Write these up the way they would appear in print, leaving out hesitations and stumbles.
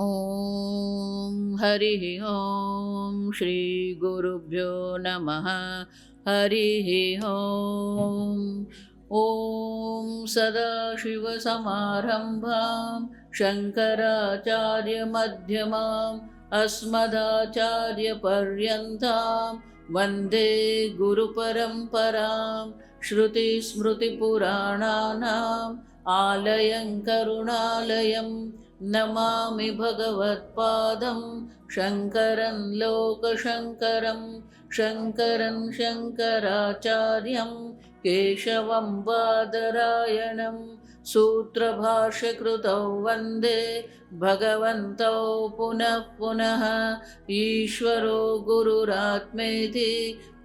ॐ हरिः ॐ श्री गुरुभ्यो नमः। हरिः ॐ। ॐ सदाशिवसमारम्भां शङ्कराचार्यमध्यमाम् अस्मदाचार्यपर्यन्तां वन्दे गुरुपरम्परां। श्रुतिस्मृतिपुराणानाम् आलयं करुणालयं नमामि भगवत्पादं शङ्करं लोकशङ्करं। शङ्करं शङ्कराचार्यं केशवं बादरायणं सूत्रभाष्यकृतौ वन्दे भगवन्तौ पुनः पुनः। ईश्वरो गुरुरात्मेति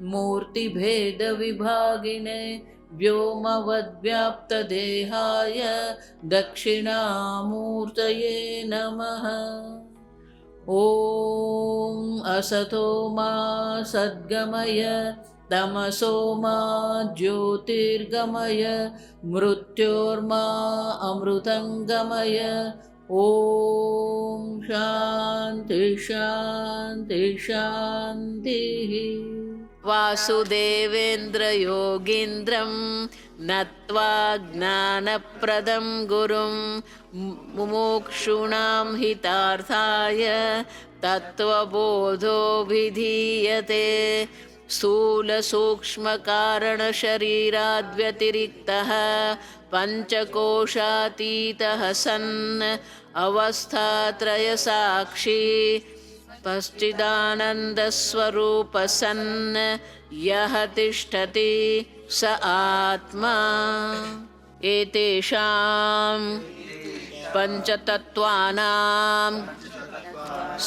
मूर्तिभेदविभागिने व्योमवद्व्याप्तदेहाय दक्षिणामूर्तये नमः। ॐ असतो मा सद्गमय तमसो मा ज्योतिर्गमय मृत्योर्मा अमृतङ्गमय। ॐ शान्ति शान्ति शान्तिः। वासुदेवेन्द्र योगीन्द्रं नत्वा ज्ञानप्रदं गुरुं मुमुक्षूणां हितार्थाय तत्त्वबोधोऽभिधीयते। स्थूलसूक्ष्मकारणशरीराद्व्यतिरिक्तः पञ्चकोशातीतः सन् अवस्थात्रयसाक्षी पश्चिदानन्दस्वरूपः सन् यः तिष्ठति स आत्मा। एतेषां पञ्चतत्त्वानां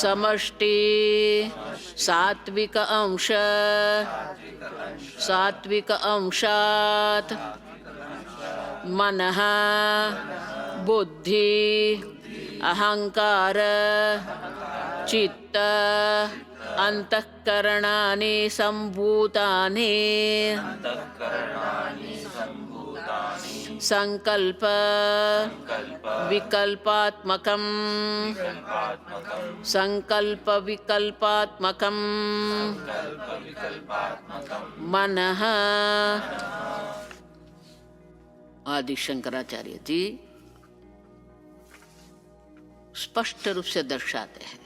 समष्टि सात्विक अंशात् मनः बुद्धि अहंकार चित्त अंतःकरणानि सम्भूतानि संकल्प विकल्पात्मकं मनः। आदि शंकराचार्य जी स्पष्ट रूप से दर्शाते हैं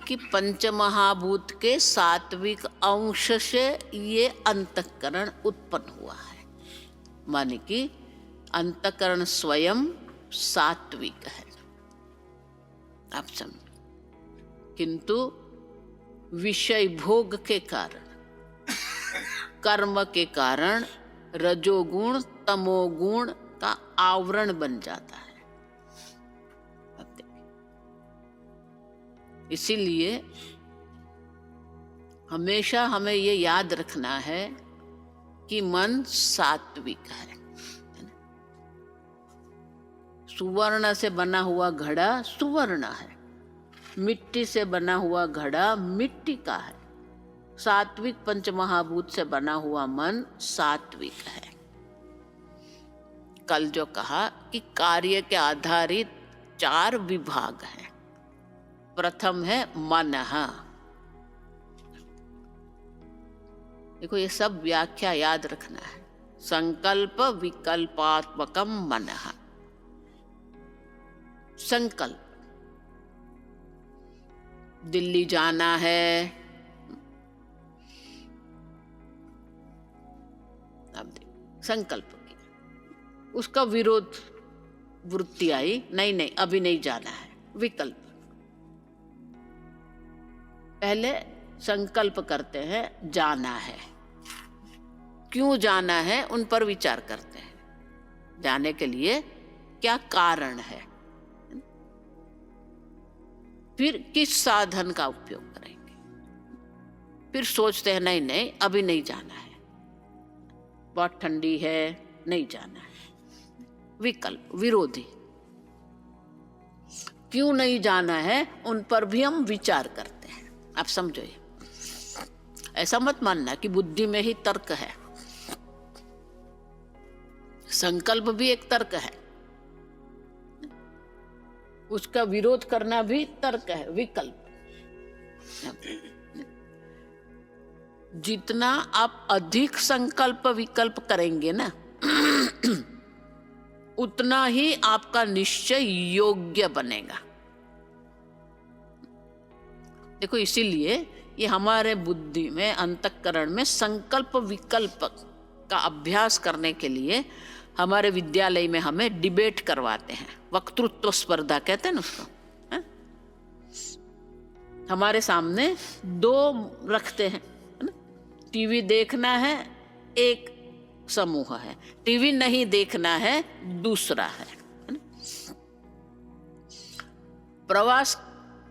कि पंचमहाभूत के सात्विक अंश से ये अंतःकरण उत्पन्न हुआ है। माने कि अंतःकरण स्वयं सात्विक है, आप समझ। किंतु विषय भोग के कारण, कर्म के कारण रजोगुण तमोगुण का आवरण बन जाता है। अब देखिए, इसीलिए हमेशा हमें ये याद रखना है कि मन सात्विक है। सुवर्ण से बना हुआ घड़ा सुवर्ण है, मिट्टी से बना हुआ घड़ा मिट्टी का है। सात्विक पंचमहाभूत से बना हुआ मन सात्विक है। कल जो कहा कि कार्य के आधारित 4 विभाग हैं। प्रथम है मनः। देखो, ये सब व्याख्या याद रखना है। संकल्प विकल्पात्मकम मनः। संकल्प, दिल्ली जाना है, अब संकल्प किया, उसका विरोध वृत्ति आई, नहीं अभी नहीं जाना है। विकल्प, पहले संकल्प करते हैं जाना है, क्यों जाना है उन पर विचार करते हैं। जाने के लिए क्या कारण है, फिर किस साधन का उपयोग करेंगे, फिर सोचते हैं नहीं अभी नहीं जाना है, बहुत ठंडी है, नहीं जाना है। विकल्प, विरोधी, क्यों नहीं जाना है उन पर भी हम विचार करते हैं। आप समझो, ये ऐसा मत मानना कि बुद्धि में ही तर्क है। संकल्प भी एक तर्क है। उसका विरोध करना भी तर्क है, विकल्प। जितना आप अधिक संकल्प विकल्प करेंगे ना उतना ही आपका निश्चय योग्य बनेगा। देखो, इसीलिए ये हमारे बुद्धि में, अंतःकरण में संकल्प विकल्प का अभ्यास करने के लिए हमारे विद्यालय में हमें डिबेट करवाते हैं। वक्तृत्व स्पर्धा कहते हैं ना उसको। हमारे सामने दो रखते हैं, टीवी देखना है एक समूह है, टीवी नहीं देखना है दूसरा है। प्रवास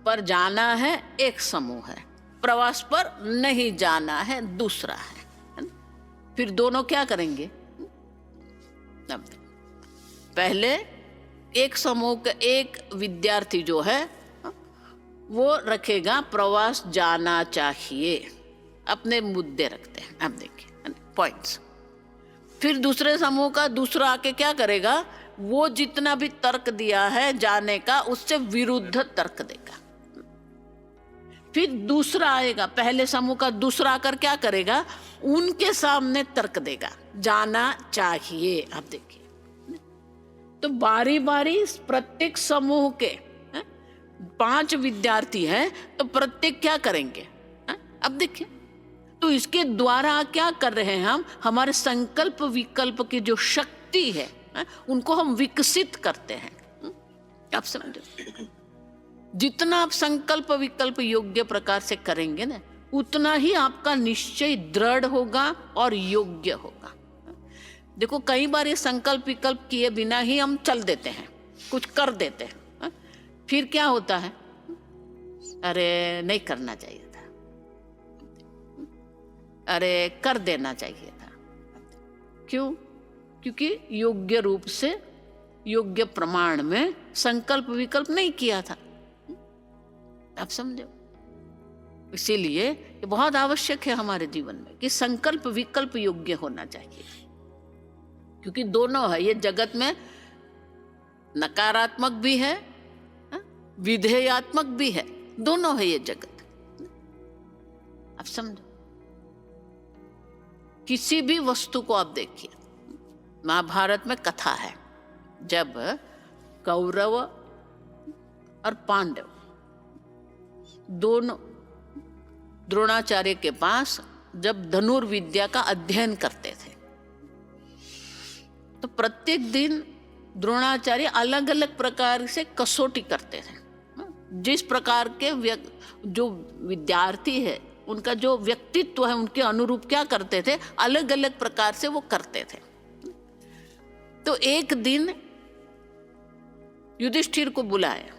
पर जाना है एक समूह है, प्रवास पर नहीं जाना है दूसरा है। फिर दोनों क्या करेंगे? पहले एक समूह का एक विद्यार्थी जो है वो रखेगा प्रवास जाना चाहिए, अपने मुद्दे रखते हैं। अब देखिए पॉइंट्स। फिर दूसरे समूह का दूसरा आके क्या करेगा? वो जितना भी तर्क दिया है जाने का उससे विरुद्ध तर्क देगा। फिर दूसरा आएगा, पहले समूह का दूसरा आकर क्या करेगा? उनके सामने तर्क देगा, जाना चाहिए। अब देखिए, तो बारी बारी प्रत्येक समूह के 5 विद्यार्थी हैं, तो प्रत्येक क्या करेंगे? अब देखिए, तो इसके द्वारा क्या कर रहे हैं हम? हमारे संकल्प विकल्प की जो शक्ति है उनको हम विकसित करते हैं। आप समझो, जितना आप संकल्प विकल्प योग्य प्रकार से करेंगे ना, उतना ही आपका निश्चय दृढ़ होगा और योग्य होगा। देखो, कई बार ये संकल्प विकल्प किए बिना ही हम चल देते हैं, कुछ कर देते हैं, फिर क्या होता है? अरे नहीं करना चाहिए था, अरे कर देना चाहिए था। क्यों? क्योंकि योग्य रूप से, योग्य प्रमाण में संकल्प विकल्प नहीं किया था। आप समझो, इसीलिए ये बहुत आवश्यक है हमारे जीवन में कि संकल्प विकल्प योग्य होना चाहिए। क्योंकि दोनों है ये जगत में, नकारात्मक भी है, विधेयात्मक भी है, दोनों है ये जगत। आप समझो, किसी भी वस्तु को आप देखिए, महाभारत में कथा है जब कौरव और पांडव दोनों द्रोणाचार्य के पास जब धनुर्विद्या का अध्ययन करते थे, तो प्रत्येक दिन द्रोणाचार्य अलग अलग प्रकार से कसौटी करते थे। जिस प्रकार के जो विद्यार्थी है उनका जो व्यक्तित्व है उनके अनुरूप क्या करते थे, अलग अलग प्रकार से वो करते थे। तो एक दिन युधिष्ठिर को बुलाया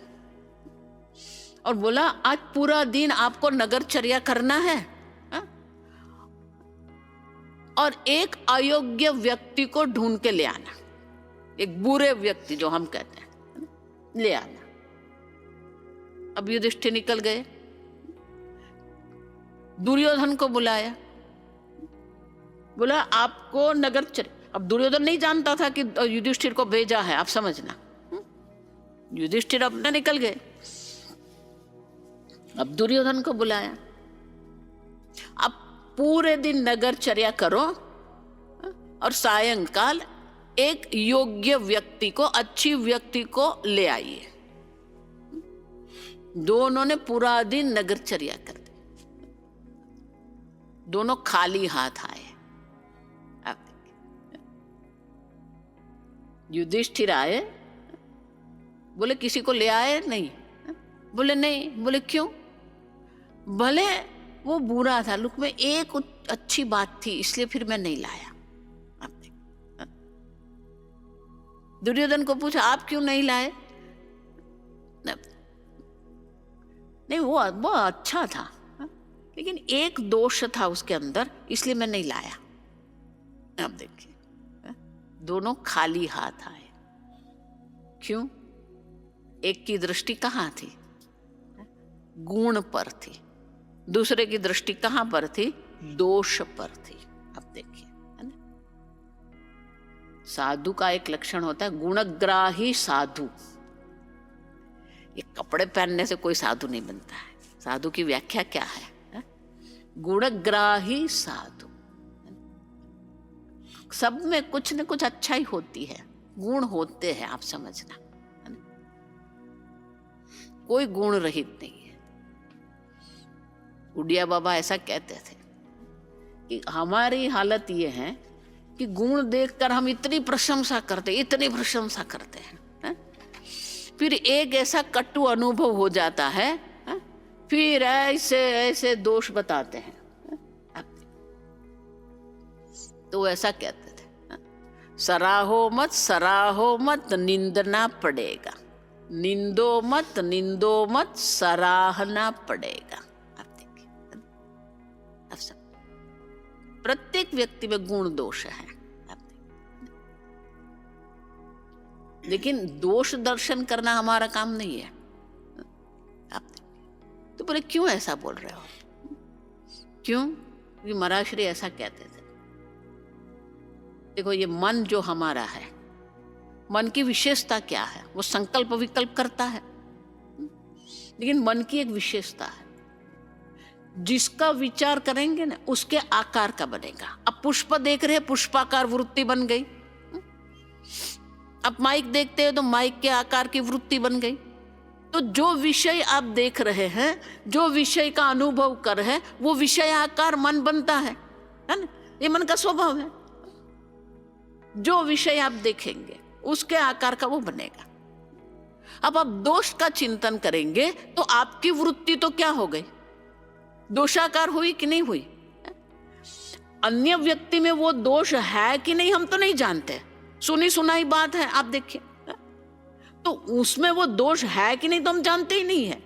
और बोला, आज पूरा दिन आपको नगरचर्या करना है और एक अयोग्य व्यक्ति को ढूंढ के ले आना, एक बुरे व्यक्ति जो हम कहते हैं ले आना। अब युधिष्ठिर निकल गए, दुर्योधन को बुलाया, बोला आपको नगरचर्या। अब दुर्योधन नहीं जानता था कि युधिष्ठिर को भेजा है, आप समझना। युधिष्ठिर अपना निकल गए। अब दुर्योधन को बुलाया, अब पूरे दिन नगरचर्या करो और सायंकाल एक योग्य व्यक्ति को, अच्छी व्यक्ति को ले आइए। दोनों ने पूरा दिन नगरचर्या कर दी, दोनों खाली हाथ आए। युधिष्ठिर आए, बोले किसी को ले आए? नहीं। बोले नहीं। बोले क्यों? भले वो बुरा था, लुक में एक अच्छी बात थी इसलिए फिर मैं नहीं लाया। दुर्योधन को पूछा आप क्यों नहीं लाए? नहीं, वो अच्छा था लेकिन एक दोष था उसके अंदर, इसलिए मैं नहीं लाया। अब देखिए, दोनों खाली हाथ आए। क्यों? एक की दृष्टि कहाँ थी? गुण पर थी, दूसरे की दृष्टि कहाँ पर थी? दोष पर थी। अब देखिए, है ना, साधु का एक लक्षण होता है गुणग्राही साधु। ये कपड़े पहनने से कोई साधु नहीं बनता है। साधु की व्याख्या क्या है? गुणग्राही साधु। सब में कुछ न कुछ अच्छाई होती है, गुण होते हैं, आप समझना। कोई गुण रहित नहीं है। उड़िया बाबा ऐसा कहते थे कि हमारी हालत ये है कि गुण देखकर हम इतनी प्रशंसा करते हैं, फिर एक ऐसा कटु अनुभव हो जाता है, फिर ऐसे ऐसे दोष बताते हैं। तो ऐसा कहते थे, सराहो मत निंदना पड़ेगा, निंदो मत सराहना पड़ेगा। आप देखिए, अब सब प्रत्येक व्यक्ति में गुण दोष है, लेकिन दोष दर्शन करना हमारा काम नहीं है। आप तो बोले क्यों ऐसा बोल रहे हो? क्यों? क्योंकि महाराज श्री ऐसा कहते थे, देखो ये मन जो हमारा है, मन की विशेषता क्या है? वो संकल्प विकल्प करता है, लेकिन मन की एक विशेषता है, जिसका विचार करेंगे ना उसके आकार का बनेगा। अब पुष्प देख रहे हैं, पुष्पाकार वृत्ति बन गई। अब माइक देखते हैं तो माइक के आकार की वृत्ति बन गई। तो जो विषय आप देख रहे हैं, जो विषय का अनुभव कर रहे हैं, वो विषय आकार मन बनता है ना? ये मन का स्वभाव है। जो विषय आप देखेंगे उसके आकार का वो बनेगा। अब आप दोष का चिंतन करेंगे तो आपकी वृत्ति तो क्या हो गई? दोषाकार हुई कि नहीं हुई? अन्य व्यक्ति में वो दोष है कि नहीं हम तो नहीं जानते, सुनी सुनाई बात है। आप देखिए, तो उसमें वो दोष है कि नहीं तो हम जानते ही नहीं है,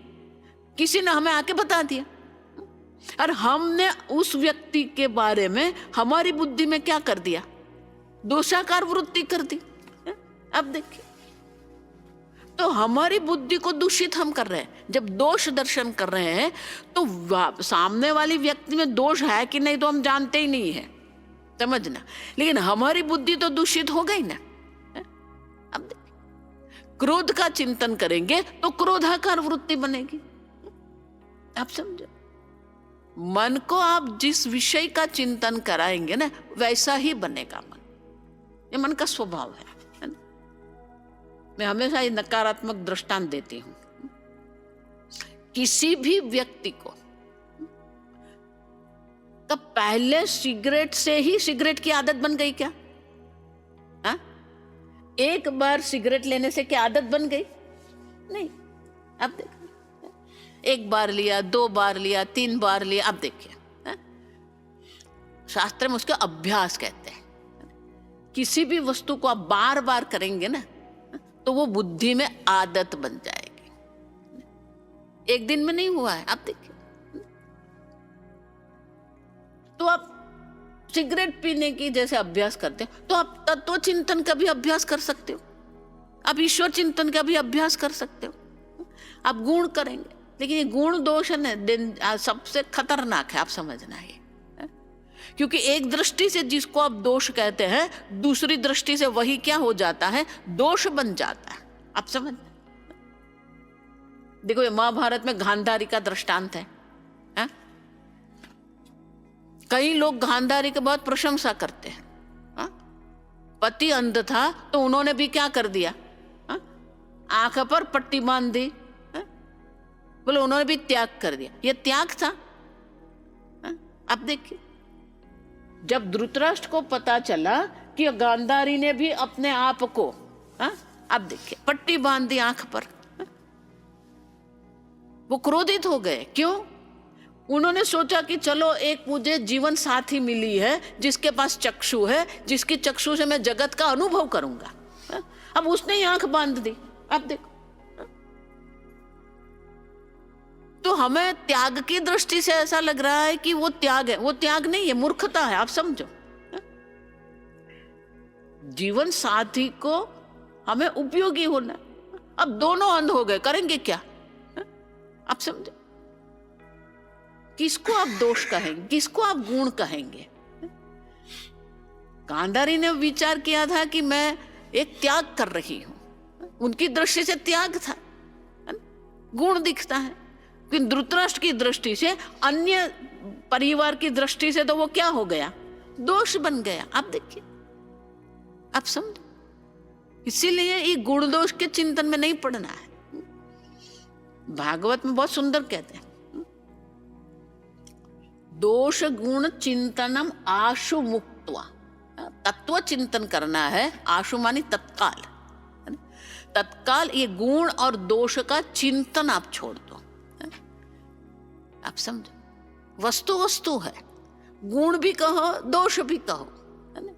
किसी ने हमें आके बता दिया, और हमने उस व्यक्ति के बारे में हमारी बुद्धि में क्या कर दिया? दोषाकार वृत्ति कर दी। अब देखिए, तो हमारी बुद्धि को दूषित हम कर रहे हैं। जब दोष दर्शन कर रहे हैं तो सामने वाली व्यक्ति में दोष है कि नहीं तो हम जानते ही नहीं है, समझना। लेकिन हमारी बुद्धि तो दूषित हो गई ना। अब देखिए, क्रोध का चिंतन करेंगे तो क्रोधाकार वृत्ति बनेगी। आप समझो, मन को आप जिस विषय का चिंतन कराएंगे ना वैसा ही बनेगा मन। ये मन का स्वभाव है। मैं हमेशा ये नकारात्मक दृष्टांत देती हूं। किसी भी व्यक्ति को तब पहले सिगरेट से ही सिगरेट की आदत बन गई क्या? हा? एक बार सिगरेट लेने से क्या आदत बन गई? नहीं। अब देखिए, एक बार लिया, 2 बार लिया, 3 बार लिया। अब देखिए, शास्त्र में उसका अभ्यास कहते हैं। किसी भी वस्तु को आप बार बार करेंगे ना तो वो बुद्धि में आदत बन जाएगी। एक दिन में नहीं हुआ है। आप देखिए, तो आप सिगरेट पीने की जैसे अभ्यास करते हो तो आप तत्व चिंतन का भी अभ्यास कर सकते हो, आप ईश्वर चिंतन का भी अभ्यास कर सकते हो। आप गुण करेंगे, लेकिन ये गुण दोष है ना सबसे खतरनाक है। आप समझना है, क्योंकि एक दृष्टि से जिसको आप दोष कहते हैं, दूसरी दृष्टि से वही क्या हो जाता है? दोष बन जाता है। आप समझ, देखो ये महाभारत में गांधारी का दृष्टांत है। कई लोग गांधारी की बहुत प्रशंसा करते हैं। पति अंध था तो उन्होंने भी क्या कर दिया? आंख पर पट्टी बांध दी, बोले उन्होंने भी त्याग कर दिया। ये त्याग था। अब देखिए, जब धृतराष्ट्र को पता चला कि गांधारी ने भी अपने आप को अब देखिए पट्टी बांध दी आंख पर, वो क्रोधित हो गए। क्यों? उन्होंने सोचा कि चलो एक मुझे जीवन साथी मिली है जिसके पास चक्षु है, जिसकी चक्षु से मैं जगत का अनुभव करूंगा। अब उसने ही आंख बांध दी। अब देखो, तो हमें त्याग की दृष्टि से ऐसा लग रहा है कि वो त्याग है। वो त्याग नहीं है, मूर्खता है। आप समझो, जीवन साथी को हमें उपयोगी होना। अब दोनों अंध हो गए, करेंगे क्या? आप समझो, किसको आप दोष कहेंगे, किसको आप गुण कहेंगे? गांधारी ने विचार किया था कि मैं एक त्याग कर रही हूं, उनकी दृष्टि से त्याग था। गुण दिखता है। कि धृतराष्ट्र की दृष्टि से, अन्य परिवार की दृष्टि से तो वो क्या हो गया, दोष बन गया। आप देखिए, आप समझो। इसीलिए ये गुण दोष के चिंतन में नहीं पड़ना है। भागवत में बहुत सुंदर कहते हैं, दोष गुण चिंतनम आशु मुक्त्वा। तत्व चिंतन करना है। आशु मानी तत्काल, तत्काल ये गुण और दोष का चिंतन आप छोड़ दो। आप समझो, वस्तु वस्तु है, गुण भी कहो दोष भी कहो, है ना।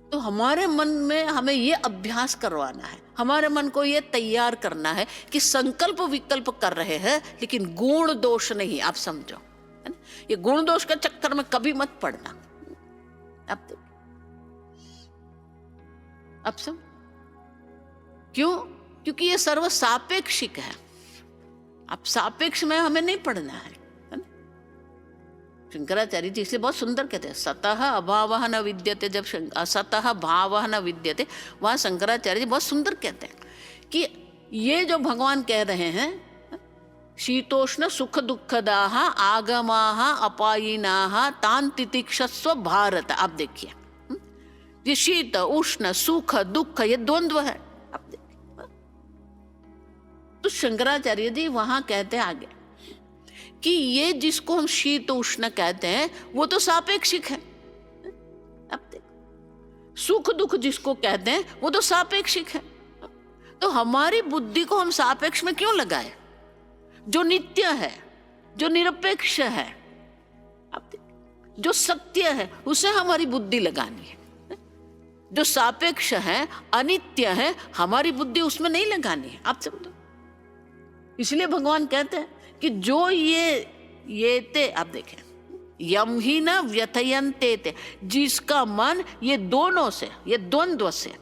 तो हमारे मन में हमें ये अभ्यास करवाना है, हमारे मन को ये तैयार करना है कि संकल्प विकल्प कर रहे हैं लेकिन गुण दोष नहीं। आप समझो, है ना। ये गुण दोष के चक्कर में कभी मत पड़ना। आप देखो, आप समझ, क्यों? क्योंकि ये सर्व सापेक्षिक है। अब सापेक्ष में हमें नहीं पढ़ना है ना। शंकराचार्य जी इसलिए बहुत सुंदर कहते हैं, सतः अभावः न विद्यते। जब सतः भावः न विद्यते, वहां शंकराचार्य जी बहुत सुंदर कहते हैं कि ये जो भगवान कह रहे हैं, शीतोष्ण सुख दुखदाः आगमाः अपायिनाः तान् तितिक्षस्व भारत। आप देखिए, ये शीत उष्ण सुख दुख ये द्वंद्व है। आप देखिए, तो शंकराचार्य जी वहां कहते हैं आगे कि ये जिसको हम शीत उष्ण कहते हैं वो तो सापेक्षिक है। अब देखो, सुख दुख जिसको कहते हैं वो तो सापेक्षिक है। तो हमारी बुद्धि को हम सापेक्ष में क्यों लगाए? जो नित्य है, जो निरपेक्ष है, अब देखो, जो सत्य है उसे हमारी बुद्धि लगानी है। जो सापेक्ष है, अनित्य है, हमारी बुद्धि उसमें नहीं लगानी है। आप समझो, इसलिए भगवान कहते हैं कि जो ये ते, आप देखें, यम ही न व्यथयन्ते ते, जिसका मन ये दोनों से, ये द्वंद्व से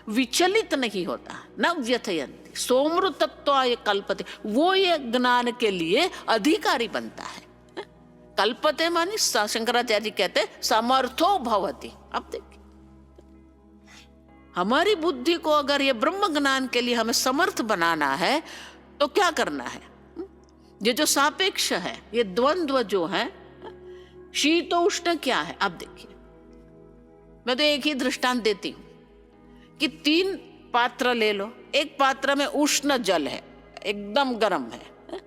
विचलित नहीं होता, न व्यथयन्ते सोमृतत्वाय कल्पते, वो ये ज्ञान के लिए अधिकारी बनता है। कल्पते मानी शंकराचार्य जी कहते समर्थो भवति। अब देखिए, हमारी बुद्धि को अगर ये ब्रह्म ज्ञान के लिए हमें समर्थ बनाना है तो क्या करना है? ये जो सापेक्ष है, ये द्वंद्व जो है, शीत उष्ण क्या है? आप देखिए, मैं तो एक ही दृष्टांत देती हूं कि 3 पात्र ले लो। एक पात्र में उष्ण जल है, एकदम गर्म है,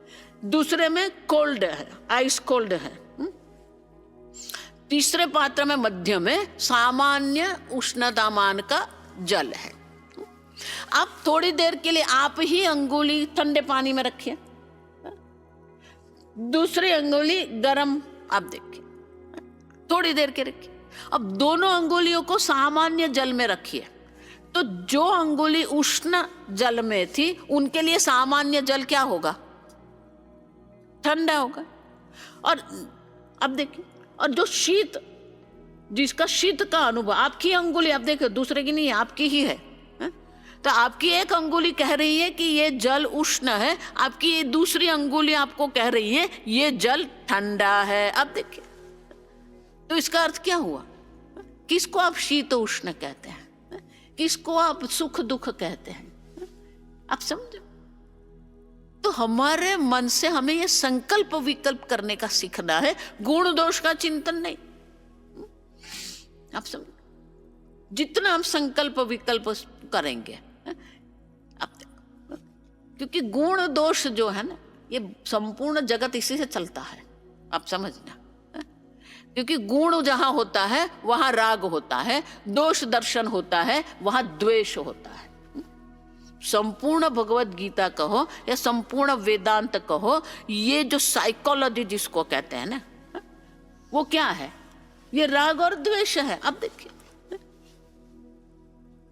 दूसरे में कोल्ड है, आइस कोल्ड है, तीसरे पात्र में मध्य में सामान्य उष्णतामान का जल है। आप थोड़ी देर के लिए आप ही अंगुली ठंडे पानी में रखिए, दूसरी अंगुली गर्म, आप देखिए, थोड़ी देर के रखिए। अब दोनों अंगुलियों को सामान्य जल में रखिए, तो जो अंगुली उष्ण जल में थी उनके लिए सामान्य जल क्या होगा? ठंडा होगा। और अब देखिए, और जो शीत, जिसका शीत का अनुभव, आपकी अंगुली, आप देखिए, दूसरे की नहीं है, आपकी ही है। तो आपकी एक अंगुली कह रही है कि ये जल उष्ण है, आपकी ये दूसरी अंगुली आपको कह रही है ये जल ठंडा है। अब देखिए, तो इसका अर्थ क्या हुआ? किसको आप शीत उष्ण कहते हैं, किसको आप सुख दुख कहते हैं? आप समझो, तो हमारे मन से हमें ये संकल्प विकल्प करने का सीखना है, गुण दोष का चिंतन नहीं। आप समझो, जितना हम संकल्प विकल्प करेंगे, आप देखो, क्योंकि गुण दोष जो है ना, ये संपूर्ण जगत इसी से चलता है। आप समझना, क्योंकि गुण जहां होता है वहां राग होता है, दोष दर्शन होता है वहां द्वेष होता है। संपूर्ण भगवत गीता कहो या संपूर्ण वेदांत कहो, ये जो साइकोलॉजी जिसको कहते हैं ना, वो क्या है? ये राग और द्वेष है। अब देखिए,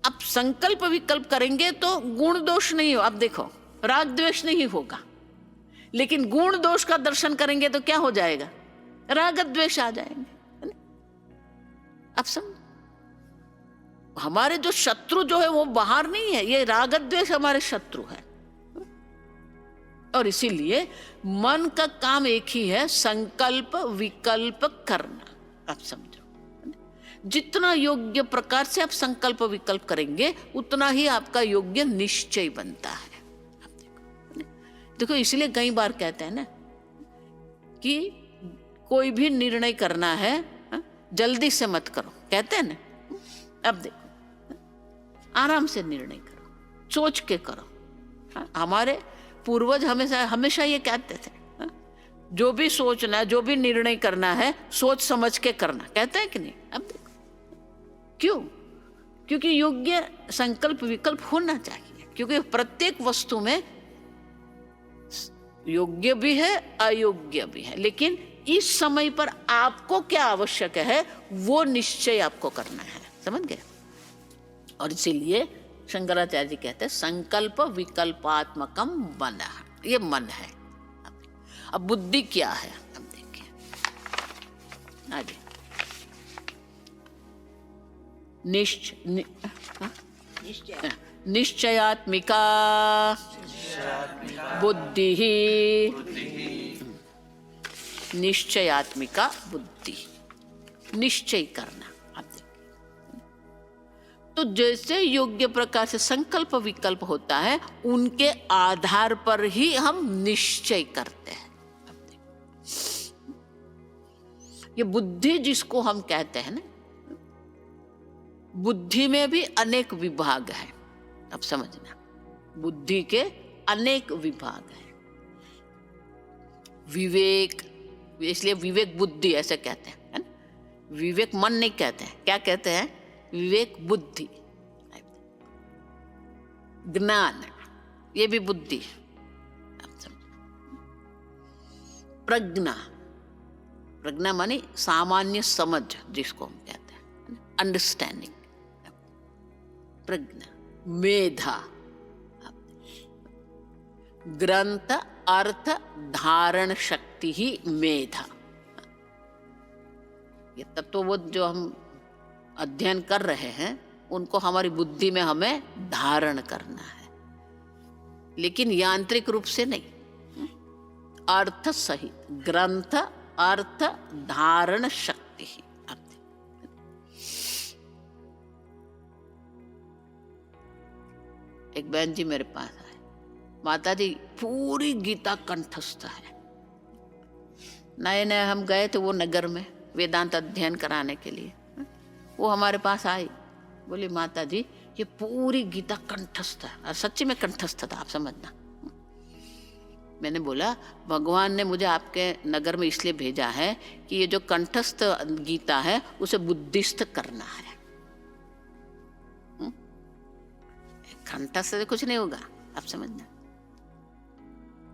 अब संकल्प विकल्प करेंगे तो गुण दोष नहीं हो, अब देखो, राग द्वेष नहीं होगा, लेकिन गुण दोष का दर्शन करेंगे तो क्या हो जाएगा? राग द्वेष आ जाएंगे। अब समझ, हमारे जो शत्रु जो है वो बाहर नहीं है, ये राग द्वेष हमारे शत्रु है। और इसीलिए मन का काम एक ही है, संकल्प विकल्प करना। आप समझो, जितना योग्य प्रकार से आप संकल्प विकल्प करेंगे उतना ही आपका योग्य निश्चय बनता है। आप देखो, देखो इसलिए कई बार कहते हैं ना कि कोई भी निर्णय करना है जल्दी से मत करो, कहते हैं ना। अब देखो, आराम से निर्णय करो, सोच के करो। हमारे पूर्वज हमेशा ये कहते थे, जो भी सोचना, जो भी निर्णय करना है सोच समझ के करना, कहते हैं कि नहीं। अब देखो क्यों, क्योंकि योग्य संकल्प विकल्प होना चाहिए, क्योंकि प्रत्येक वस्तु में योग्य भी है अयोग्य भी है, लेकिन इस समय पर आपको क्या आवश्यक है वो निश्चय आपको करना है, समझ गए। और इसीलिए शंकराचार्य जी कहते हैं संकल्प विकल्पात्मकम मन, ये मन है। अब बुद्धि क्या है, अब देखिए आगे। निश्चयात्मिका बुद्धि, निश्चयात्मिका बुद्धि, निश्चय करना। अब देखिए, तो जैसे योग्य प्रकार से संकल्प विकल्प होता है उनके आधार पर ही हम निश्चय करते हैं। ये बुद्धि जिसको हम कहते हैं ना, बुद्धि में भी अनेक विभाग हैं। अब समझना, बुद्धि के अनेक विभाग हैं। विवेक, इसलिए विवेक बुद्धि ऐसे कहते हैं, है ना। विवेक मन नहीं कहते हैं, क्या कहते हैं, विवेक बुद्धि। ज्ञान, ये भी बुद्धि। प्रज्ञा, प्रज्ञा माने सामान्य समझ जिसको हम कहते हैं, अंडरस्टैंडिंग, प्रज्ञा। मेधा, ग्रंथ अर्थ धारण शक्ति ही मेधा। ये तत्वबोध जो हम अध्ययन कर रहे हैं उनको हमारी बुद्धि में हमें धारण करना है, लेकिन यांत्रिक रूप से नहीं, अर्थ सहित। ग्रंथ अर्थ धारण शक्ति ही। एक बहन जी मेरे पास आए, माता जी पूरी गीता कंठस्थ है। नए नए हम गए थे वो नगर में वेदांत अध्ययन कराने के लिए, वो हमारे पास आई, बोली माता जी ये पूरी गीता कंठस्थ है। और सच्ची में कंठस्थ था, आप समझना। मैंने बोला भगवान ने मुझे आपके नगर में इसलिए भेजा है कि ये जो कंठस्थ गीता है उसे बुद्धिस्थ करना है। कंठस्थ से कुछ नहीं होगा, आप समझना।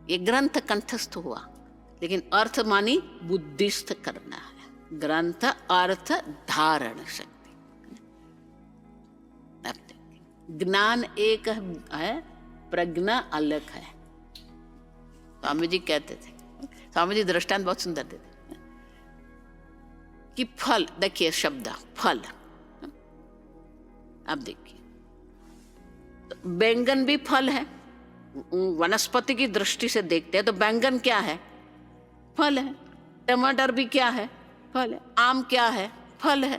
ये ग्रंथ कंठस्थ हुआ, लेकिन अर्थ मानी बुद्धिस्थ करना है। ग्रंथ अर्थ धारण शक्ति। ज्ञान एक है, प्रज्ञा अलग है। स्वामी जी कहते थे, स्वामी जी दृष्टांत बहुत सुंदर देते कि फल, देखिए शब्द फल। अब देखिए, तो बैंगन भी फल है, वनस्पति की दृष्टि से देखते हैं तो बैंगन क्या है, फल है। टमाटर भी क्या है, फल है। आम क्या है, फल है।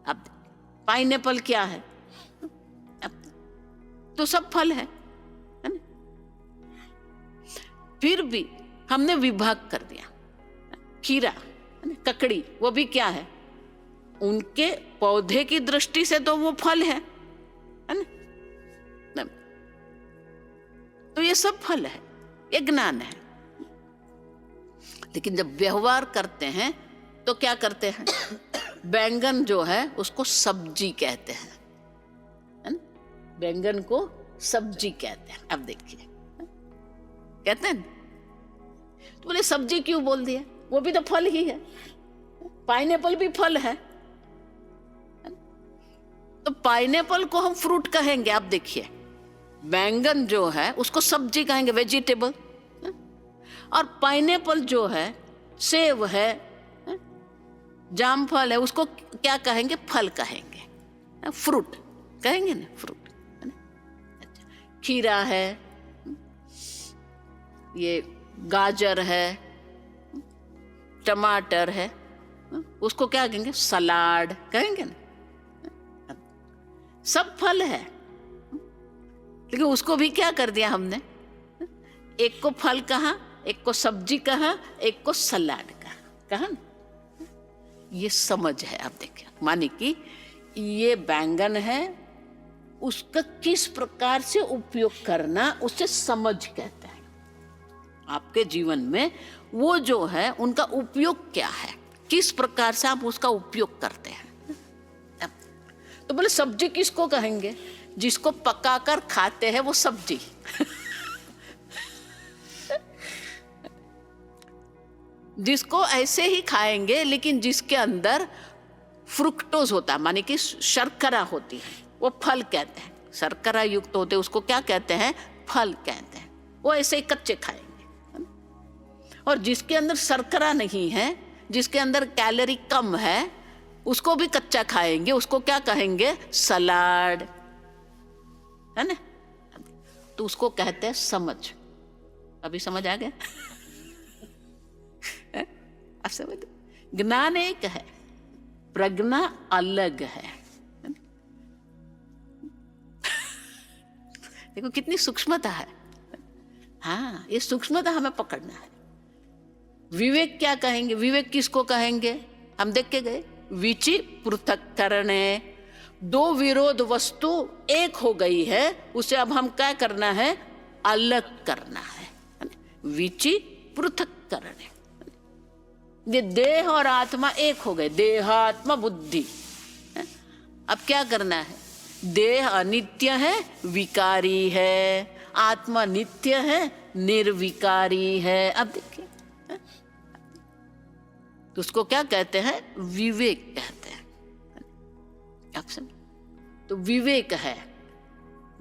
अब पाइनएप्पल क्या है, अब तो सब फल है ना। फिर भी हमने विभाग कर दिया। खीरा, ककड़ी, वो भी क्या है, उनके पौधे की दृष्टि से तो वो फल है ना। तो ये सब फल है, ये ज्ञान है। लेकिन जब व्यवहार करते हैं तो क्या करते हैं, बैंगन जो है उसको सब्जी कहते हैं, है ना। बैंगन को सब्जी कहते हैं। अब देखिए, कहते हैं तो बोले सब्जी क्यों बोल दिया, वो भी तो फल ही है। पाइनएप्पल भी फल है, तो पाइनएप्पल को हम फ्रूट कहेंगे। आप देखिए, बैंगन जो है उसको सब्जी कहेंगे, वेजिटेबल। और पाइनएप्पल जो है, सेब है, जामफल है, उसको क्या कहेंगे, फल कहेंगे, फ्रूट कहेंगे ना, फ्रूट। खीरा है, ये गाजर है, टमाटर है, उसको क्या कहेंगे, सलाद कहेंगे ना। सब फल है, लेकिन उसको भी क्या कर दिया हमने, एक को फल कहा, एक को सब्जी कहा, एक को सलाद कहा ना? ये समझ है। आप देखिए, माने कि ये बैंगन है, उसका किस प्रकार से उपयोग करना, उसे समझ कहते हैं। आपके जीवन में वो जो है उनका उपयोग क्या है, किस प्रकार से आप उसका उपयोग करते हैं। तो बोले सब्जी किसको कहेंगे? जिसको पकाकर खाते हैं वो सब्जी। जिसको ऐसे ही खाएंगे लेकिन जिसके अंदर फ्रुक्टोज होता है, माने कि शर्करा होती है, वो फल कहते हैं। शर्करा युक्त होते उसको क्या कहते हैं? फल कहते हैं। वो ऐसे ही कच्चे खाएंगे। और जिसके अंदर शर्करा नहीं है, जिसके अंदर कैलोरी कम है, उसको भी कच्चा खाएंगे, उसको क्या कहेंगे? सलाड, है ना? तो उसको कहते हैं समझ। अभी समझ आ गया? आप समझ? ज्ञान एक है, प्रज्ञा अलग है। देखो कितनी सूक्ष्मता है। हाँ, ये सूक्ष्मता हमें पकड़ना है। विवेक क्या कहेंगे? विवेक किसको कहेंगे? हम देख के गए, विचि पृथक करने, दो विरोध वस्तु एक हो गई है, उसे अब हम क्या करना है? अलग करना है। विचि पृथक करने। ये देह और आत्मा एक हो गए, देहात्मा बुद्धि। अब क्या करना है? देह अनित्य है, विकारी है, आत्मा नित्य है, निर्विकारी है। अब देखिए, तो उसको क्या कहते हैं? विवेक कहते हैं। आप समझ? तो विवेक है,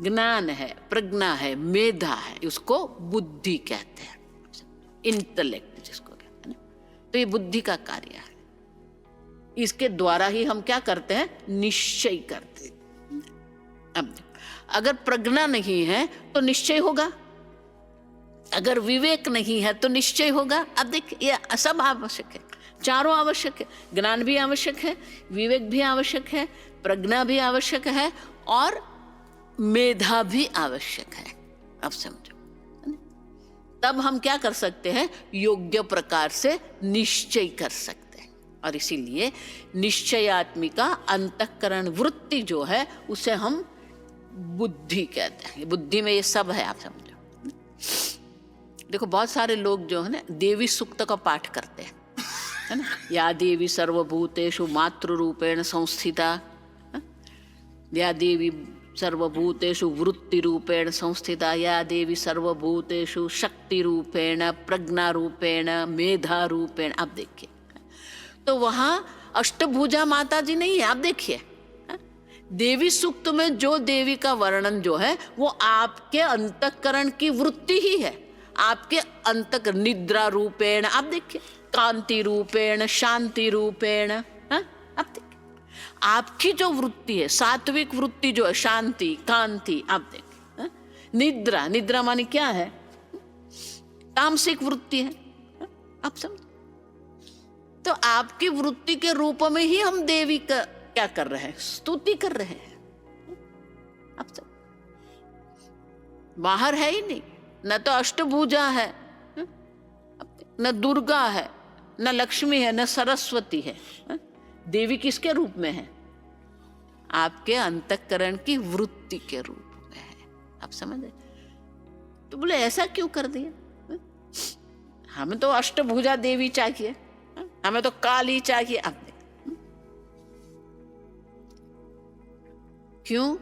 ज्ञान है, प्रज्ञा है, मेधा है, उसको बुद्धि कहते हैं। इंटेलेक्ट जिसको कहते हैं ना, तो ये बुद्धि का कार्य है। इसके द्वारा ही हम क्या करते हैं? निश्चय करते हैं। अब अगर प्रज्ञा नहीं है तो निश्चय होगा, अगर विवेक नहीं है तो निश्चय होगा। अब देख, ये सब आवश्यक है, चारों आवश्यक है। ज्ञान भी आवश्यक है, विवेक भी आवश्यक है, प्रज्ञा भी आवश्यक है, और मेधा भी आवश्यक है। अब समझो, तब हम क्या कर सकते हैं? योग्य प्रकार से निश्चय कर सकते हैं। और इसीलिए निश्चयात्मिका अंतःकरण वृत्ति जो है उसे हम बुद्धि कहते हैं। बुद्धि में ये सब है। आप समझो, देखो बहुत सारे लोग जो है ना देवी सूक्त का पाठ करते हैं, है ना? या देवी सर्वभूतेषु मातृ रूपेण संस्थिता, या देवी सर्वभूतेषु वृत्ति रूपेण संस्थिता, या देवी सर्वभूतेषु शक्ति रूपेण, प्रज्ञा रूपेण, मेधा रूपेण। आप देखिए, तो वहां अष्टभुजा माता जी नहीं है। आप देखिए, देवी सूक्त में जो देवी का वर्णन जो है वो आपके अंतःकरण की वृत्ति ही है, आपके अंतःकरण। निद्रा रूपेण, आप देखिए, कांति रूपेण, शांति रूपेण। आप देखिए, आपकी जो वृत्ति है, सात्विक वृत्ति जो है, शांति, कांति। आप देखिए, निद्रा, निद्रा माने क्या है? तामसिक वृत्ति है। आप समझ? तो आपकी वृत्ति के रूप में ही हम देवी का क्या कर रहे हैं? स्तुति कर रहे हैं। अब सब बाहर है ही नहीं, न तो अष्टभुजा है, न दुर्गा है, न लक्ष्मी है, न सरस्वती है। देवी किसके रूप में है? आपके अंतःकरण की वृत्ति के रूप में है। आप समझ? तो बोले ऐसा क्यों कर दिया? हमें तो अष्टभुजा देवी चाहिए, हमें तो काली चाहिए। अब क्यों?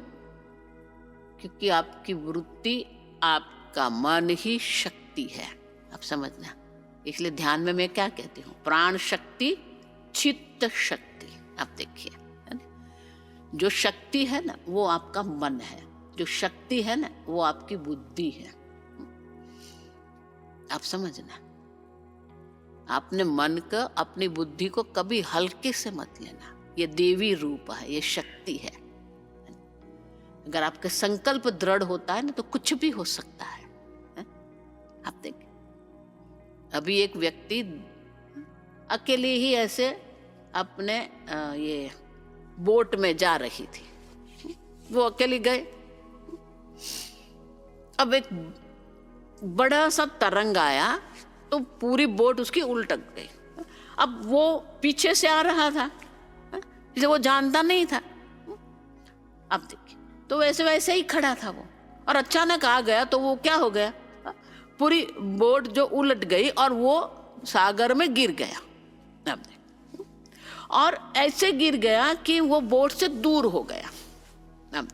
क्योंकि आपकी वृत्ति, आपका मन ही शक्ति है। आप समझना, इसलिए ध्यान में मैं क्या कहती हूँ? प्राण शक्ति, चित्त शक्ति। आप देखिए, जो शक्ति है ना वो आपका मन है, जो शक्ति है ना वो आपकी बुद्धि है। आप समझना, अपने मन का, अपनी बुद्धि को कभी हल्के से मत लेना। ये देवी रूप है, ये शक्ति है। अगर आपका संकल्प दृढ़ होता है ना तो कुछ भी हो सकता है। आप देखिए, अभी एक व्यक्ति अकेले ही ऐसे अपने ये बोट में जा रही थी, वो अकेली गए। अब एक बड़ा सा तरंग आया तो पूरी बोट उसकी उल्टक गई। अब वो पीछे से आ रहा था, इसलिए वो जानता नहीं था। अब देखिए, तो वैसे वैसे ही खड़ा था वो, और अचानक आ गया तो वो क्या हो गया, पूरी बोट जो उलट गई और वो सागर में गिर गया। अब देखिए, और ऐसे गिर गया कि वो बोट से दूर हो गया। अब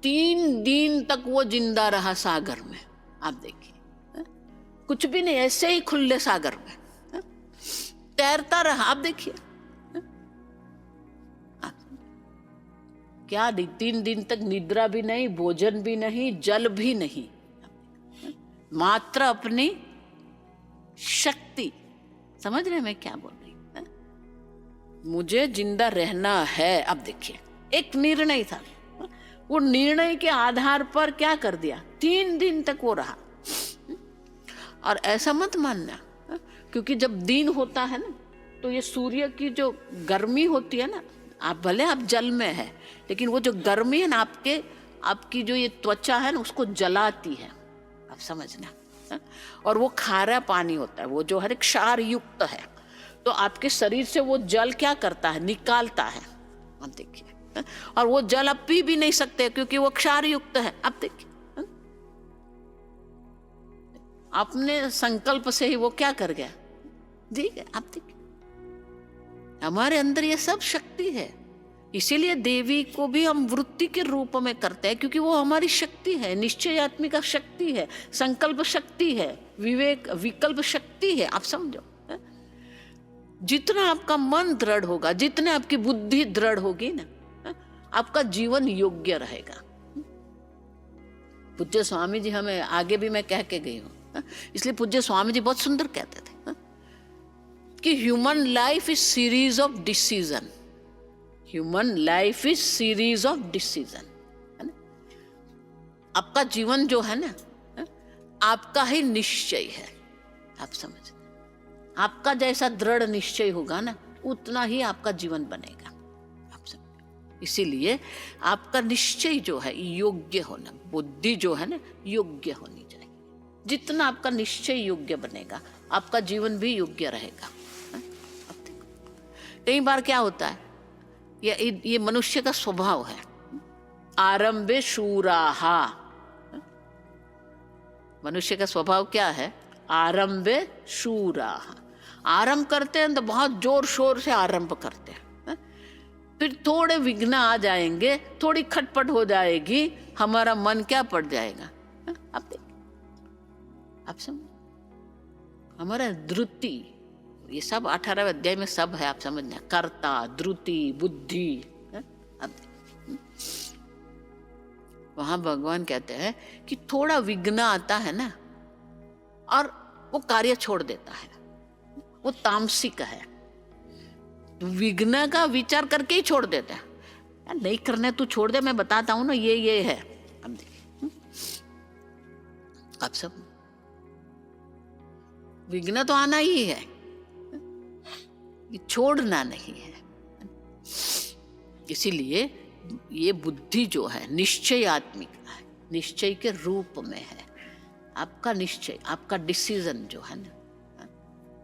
3 दिन तक वो जिंदा रहा सागर में। आप देखिए, कुछ भी नहीं, ऐसे ही खुले सागर में तैरता रहा। आप देखिए क्या, 3 दिन तक निद्रा भी नहीं, भोजन भी नहीं, जल भी नहीं, मात्र अपनी शक्ति। समझ रहे मैं क्या बोल रही हूं? मुझे जिंदा रहना है। अब देखिए, एक निर्णय था, वो निर्णय के आधार पर क्या कर दिया, 3 दिन तक वो रहा। और ऐसा मत मानना, क्योंकि जब दिन होता है ना, तो ये सूर्य की जो गर्मी होती है ना, आप भले आप जल में है, लेकिन वो जो गर्मी है ना, आपकी जो ये त्वचा है ना, उसको जलाती है। आप समझना। और वो खारा पानी होता है, वो जो हर एक क्षार युक्त है, तो आपके शरीर से वो जल क्या करता है, निकालता है। अब देखिए, और वो जल आप पी भी नहीं सकते क्योंकि वो क्षार युक्त है। अब देखिए, अपने संकल्प से ही वो क्या कर गया, ठीक है। आप देखिए, हमारे अंदर ये सब शक्ति है। इसीलिए देवी को भी हम वृत्ति के रूप में करते हैं, क्योंकि वो हमारी शक्ति है, निश्चयात्मिका शक्ति है, संकल्प शक्ति है, विवेक विकल्प शक्ति है। आप समझो, जितना आपका मन दृढ़ होगा, जितने आपकी बुद्धि दृढ़ होगी ना, आपका जीवन योग्य रहेगा। पूज्य स्वामी जी, हमें आगे भी मैं कह के गई हूं, इसलिए पूज्य स्वामी जी बहुत सुंदर कहते थे कि human life is series of decision. Human life is series of decision, है ना। आपका जीवन जो है ना, आपका ही निश्चय है। आप समझ, आपका जैसा दृढ़ निश्चय होगा ना, उतना ही आपका जीवन बनेगा। आप समझ, इसीलिए आपका निश्चय जो है योग्य होना, बुद्धि जो है ना योग्य होनी चाहिए। जितना आपका निश्चय योग्य बनेगा, आपका जीवन भी योग्य रहेगा। कई बार क्या होता है, ये मनुष्य का स्वभाव है, आरंभे शूराहा। मनुष्य का स्वभाव क्या है, आरंभे शूराहा। आरंभ करते हैं तो बहुत जोर शोर से आरंभ करते हैं, फिर थोड़े विघ्न आ जाएंगे, थोड़ी खटपट हो जाएगी, हमारा मन क्या पड़ जाएगा। आप समझ, हमारा धृति, ये सब 18वें अध्याय में सब है। आप समझना, कर्ता, धृति, बुद्धि। अब वहां भगवान कहते हैं कि थोड़ा विघ्न आता है ना, और वो कार्य छोड़ देता है, वो तामसिक है। विघ्न का विचार करके ही छोड़ देता है, यार नहीं करने तू छोड़ दे, मैं बताता हूं ना, ये है। अब देखिए, आप सब, विघ्न तो आना ही है, छोड़ना नहीं है। इसीलिए ये बुद्धि जो है निश्चयात्मिक है, निश्चय के रूप में है। आपका निश्चय, आपका डिसीजन जो है ना,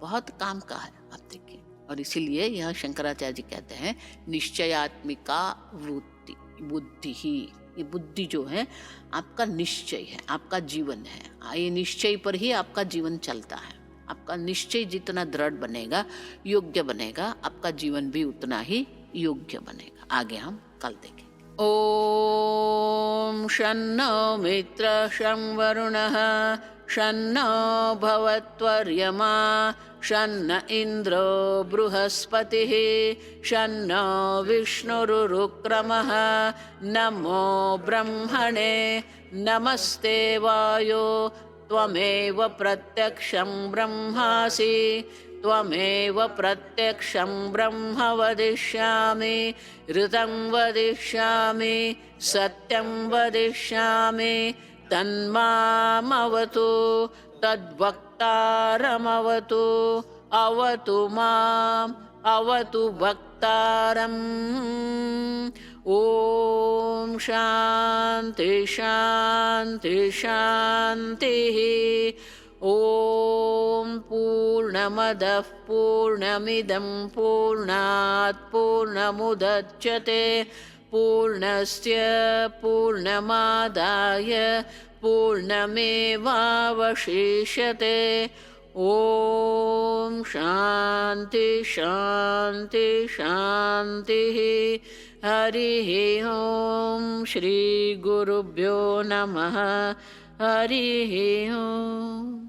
बहुत काम का है। आप देखिए, और इसीलिए यह शंकराचार्य जी कहते हैं निश्चयात्मिका वृत्ति, बुद्धि ही, ये बुद्धि जो है आपका निश्चय है, आपका जीवन है। ये निश्चय पर ही आपका जीवन चलता है। आपका निश्चय जितना दृढ़ बनेगा, योग्य बनेगा, आपका जीवन भी उतना ही योग्य बनेगा। आगे हम कल देखेंगे। ओम शन्नो मित्र शं वरुणः शन्नो भवत्वर्यमा शन्न इन्द्रो बृहस्पतिः शन्नो विष्णुरुक्रमः नमो ब्रह्मणे नमस्ते वायो त्वमेव प्रत्यक्षं ब्रह्मासि त्वमेव प्रत्यक्षं ब्रह्म वदिष्यामि ऋतं वदिष्यामि सत्यं वदिष्यामि तन्मामवतु तद्वक्तारमवतु अवतु माम् अवतु वक्तारम्। ओम शांति शांति शांति। ओम पूर्णमदः पूर्णमिदं पूर्णात् पूर्णमुदच्यते पूर्णस्य पूर्णमादाय पूर्णमेवावशिष्यते। ओम शांति शांति शांति। हरिः ओम श्री गुरुभ्यो नमः। हरिः ओम।